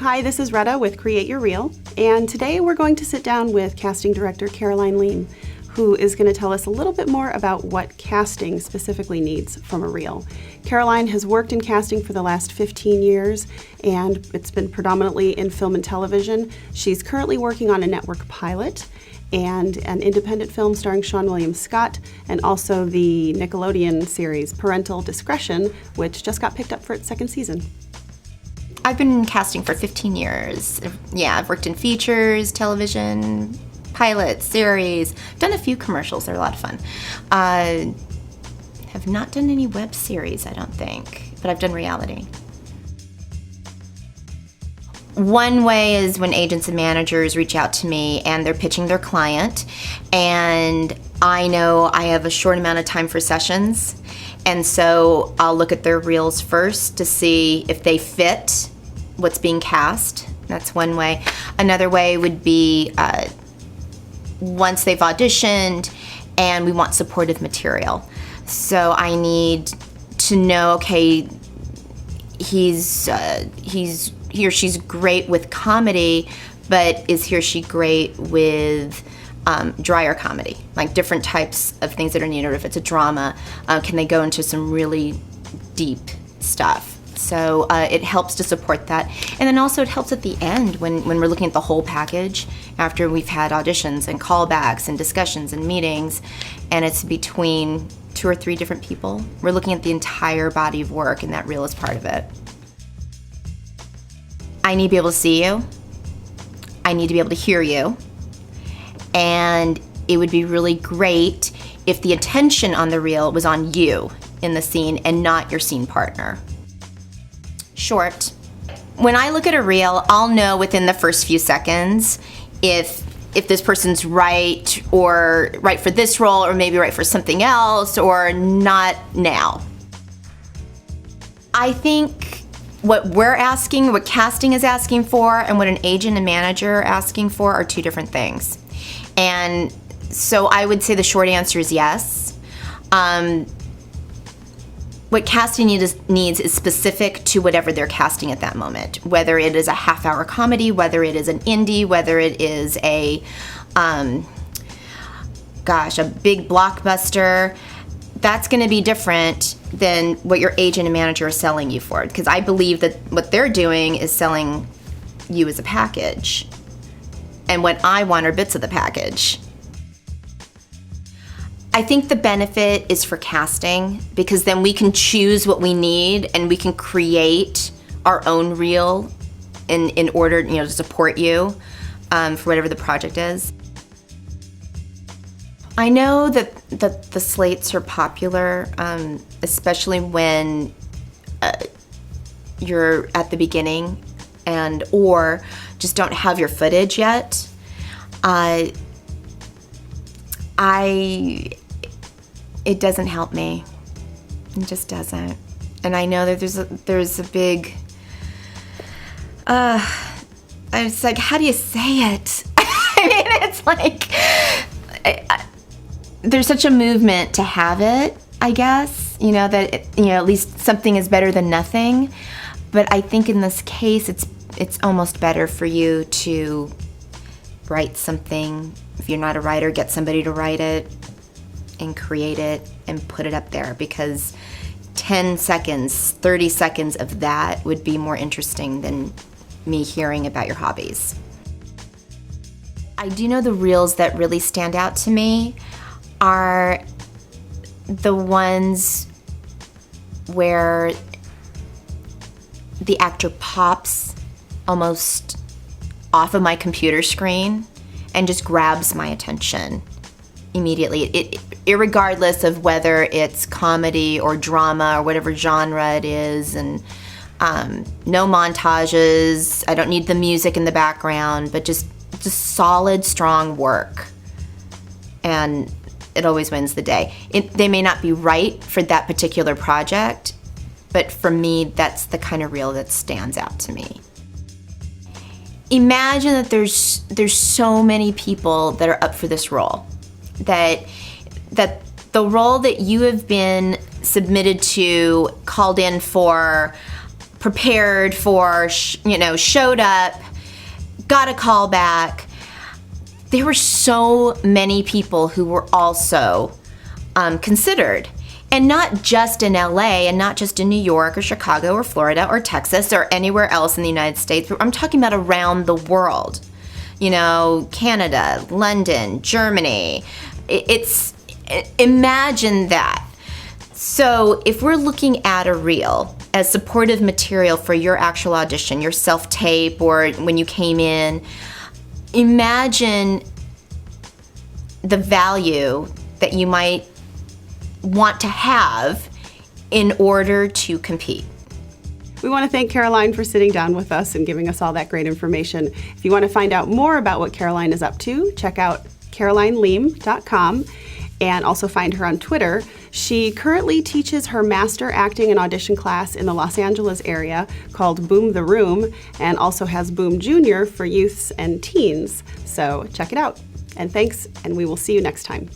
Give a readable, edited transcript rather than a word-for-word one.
Hi, this is Retta with Create Your Reel, and today we're going to sit down with casting director Caroline Liem, who is going to tell us a little bit more about what casting specifically needs from a reel. Caroline has worked in casting for the last 15 years, and it's been predominantly in film and television. She's currently working on a network pilot and an independent film starring Seann William Scott, and also the Nickelodeon series Parental Discretion, which just got picked up for its second season. I've been casting for 15 years. Yeah, I've worked in features, television, pilots, series, done a few commercials, they're a lot of fun. Have not done any web series, I don't think, but I've done reality. One way is when agents and managers reach out to me and they're pitching their client, and I know I have a short amount of time for sessions, and so I'll look at their reels first to see if they fit what's being cast. That's one way. Another way would be once they've auditioned and we want supportive material. So I need to know, okay, he or she's great with comedy, but is he or she great with drier comedy, like different types of things that are needed? Or if it's a drama, can they go into some really deep stuff? So it helps to support that. And then also it helps at the end when we're looking at the whole package after we've had auditions and callbacks and discussions and meetings, and it's between 2 or 3 different people. We're looking at the entire body of work, and that reel is part of it. I need to be able to see you. I need to be able to hear you. And it would be really great if the attention on the reel was on you in the scene and not your scene partner. Short. When I look at a reel, I'll know within the first few seconds if this person's right, or right for this role, or maybe right for something else, or not now. I think what we're asking, what casting is asking for, and what an agent and manager are asking for are 2 different things. And so I would say the short answer is yes. What casting needs is specific to whatever they're casting at that moment, whether it is a half-hour comedy, whether it is an indie, whether it is a big blockbuster. That's going to be different than what your agent and manager are selling you for, because I believe that what they're doing is selling you as a package, and what I want are bits of the package. I think the benefit is for casting, because then we can choose what we need and we can create our own reel in order, to support you for whatever the project is. I know that the slates are popular, especially when you're at the beginning or just don't have your footage yet. It doesn't help me. It just doesn't. And I know that there's a big, it's like, how do you say it? I mean, it's like, there's such a movement to have it, I guess, that, at least something is better than nothing. But I think in this case, it's almost better for you to write something. If you're not a writer, get somebody to write it and create it and put it up there, because 10 seconds, 30 seconds of that would be more interesting than me hearing about your hobbies. I do know the reels that really stand out to me are the ones where the actor pops almost off of my computer screen and just grabs my attention immediately, irregardless of whether it's comedy or drama or whatever genre it is, and no montages. I don't need the music in the background, but just solid, strong work, and it always wins the day. They may not be right for that particular project, but for me, that's the kind of reel that stands out to me. Imagine that there's so many people that are up for this role, that the role that you have been submitted to, called in for, prepared for, showed up, got a call back. There were so many people who were also considered. And not just in LA, and not just in New York or Chicago or Florida or Texas or anywhere else in the United States, but I'm talking about around the world. Canada, London, Germany. Imagine that. So if we're looking at a reel as supportive material for your actual audition, your self-tape, or when you came in, imagine the value that you might want to have in order to compete. We want to thank Caroline for sitting down with us and giving us all that great information. If you want to find out more about what Caroline is up to, check out carolineliem.com and also find her on Twitter. She currently teaches her master acting and audition class in the Los Angeles area called Boom the Room, and also has Boom Junior for youths and teens. So check it out. And thanks, and we will see you next time.